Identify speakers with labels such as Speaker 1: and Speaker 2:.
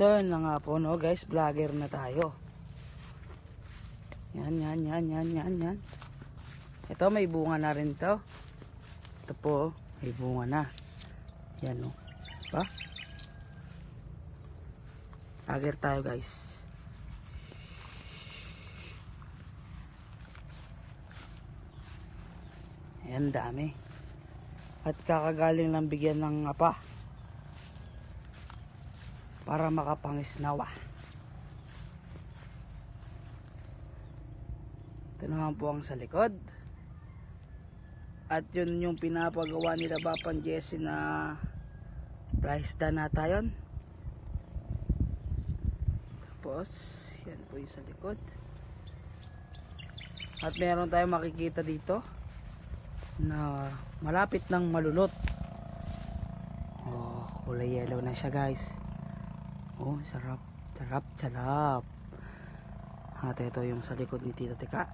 Speaker 1: So yun na nga po, no guys, vlogger na tayo. Yan. Ito may bunga na rin to. Ito po, may bunga na. Yan, no. Diba? Vlogger tayo, guys. Ayan, dami. At kakagaling lang bigyan ng apa para makapangisnawa. Ito naman po ang sa likod. At yun yung pinapagawa nila Bapan Jesse na price dan nata yun. Tapos yan po yung sa likod. At meron tayong makikita dito na malapit ng malulot. Oh, kulay yellow na siya, guys. Oh, sarap. At ito yung sa likod ni Tita Tika.